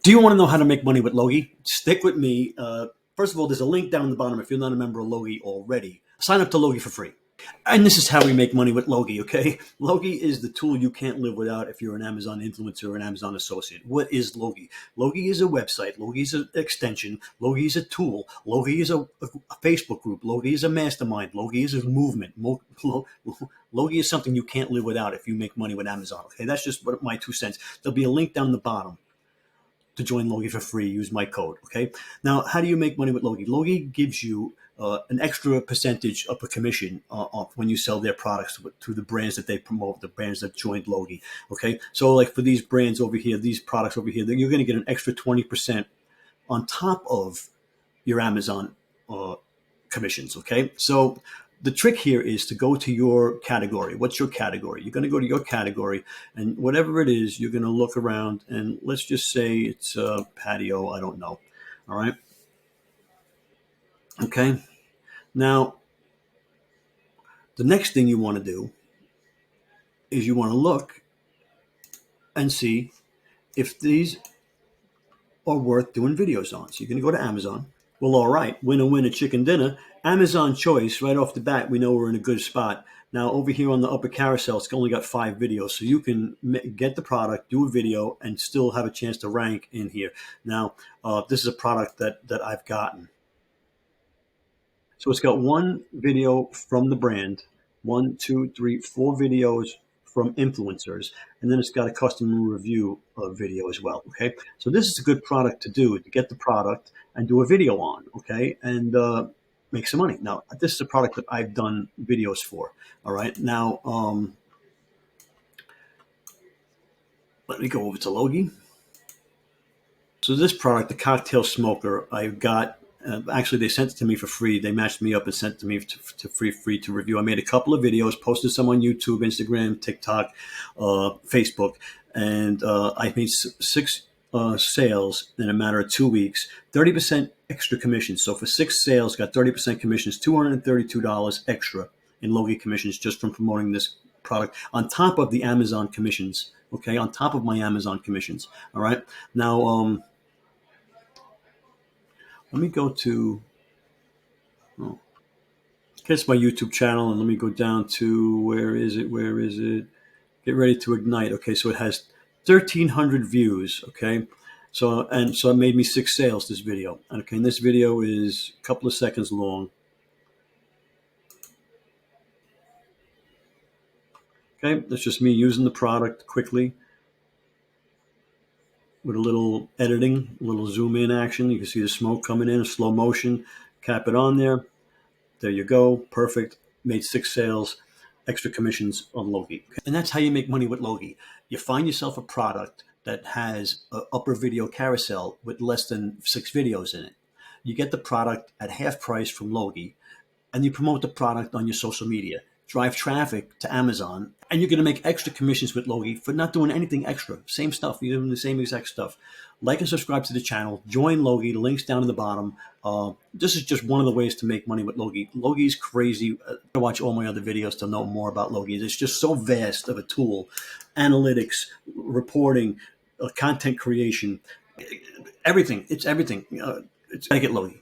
Do you want to know how to make money with Logie? Stick with me. First of all, there's a link down the bottom if you're not a member of Logie already. Sign up to Logie for free. And this is how we make money with Logie, okay? Logie is the tool you can't live without if you're an Amazon influencer or an Amazon associate. What is Logie? Logie is a website. Logie is an extension. Logie is a tool. Logie is a Facebook group. Logie is a mastermind. Logie is a movement. Logie is something you can't live without if you make money with Amazon, okay? That's just my 2 cents. There'll be a link down the bottom to join Logie for free. Use my code, okay? Now, how do you make money with Logie? Logie gives you an extra percentage of a commission when you sell their products to the brands that they promote, the brands that joined Logie, okay? So like for these brands over here, these products over here, you're going to get an extra 20% on top of your Amazon commissions, okay? So the trick here is to go to your category. What's your category? You're going to go to your category, and whatever it is, you're going to look around, and let's just say it's patio. I don't know. All right. Okay. Now, the next thing you want to do is you want to look and see if these are worth doing videos on. So you're going to go to Amazon. Well, all right, winner, chicken dinner. Amazon choice, right off the bat, we know we're in a good spot. Now, over here on the upper carousel, it's only got 5 videos. So you can get the product, do a video, and still have a chance to rank in here. Now, this is a product that I've gotten. So it's got 1 video from the brand, 1, 2, 3, 4 videos from influencers, and then it's got a customer review video as well, okay? So this is a good product to do, to get the product and do a video on, okay? And make some money. Now, this is a product that I've done videos for, all right? Now, let me go over to Logie. So this product, the cocktail smoker, I got, actually they sent it to me for free. They matched me up and sent it to me to free to review. I made a couple of videos, posted some on YouTube, Instagram, TikTok, Facebook, and I made 6 sales in a matter of 2 weeks, 30% extra commissions. So for 6 sales, got 30% commissions, $232 extra in Logie commissions just from promoting this product on top of the Amazon commissions. Okay, on top of my Amazon commissions. All right. Now, let me go to, here's my YouTube channel, and let me go down to, where is it? Get ready to ignite. Okay, so it has 1,300 views, okay? So it made me 6 sales, this video. Okay, and this video is a couple of seconds long. Okay, that's just me using the product quickly with a little editing, a little zoom in action. You can see the smoke coming in slow motion. Cap it on there. There you go. Perfect. Made 6 sales, extra commissions on Logie. And that's how you make money with Logie. You find yourself a product that has an upper video carousel with less than 6 videos in it. You get the product at half price from Logie, and you promote the product on your social media. Drive traffic to Amazon, and you're going to make extra commissions with Logie for not doing anything extra. Same stuff. You're doing the same exact stuff. Like and subscribe to the channel. Join Logie. The link's down at the bottom. This is just one of the ways to make money with Logie. Logie's crazy. Watch all my other videos to know more about Logie. It's just so vast of a tool. Analytics, reporting, content creation, everything. It's everything. It's gotta get Logie.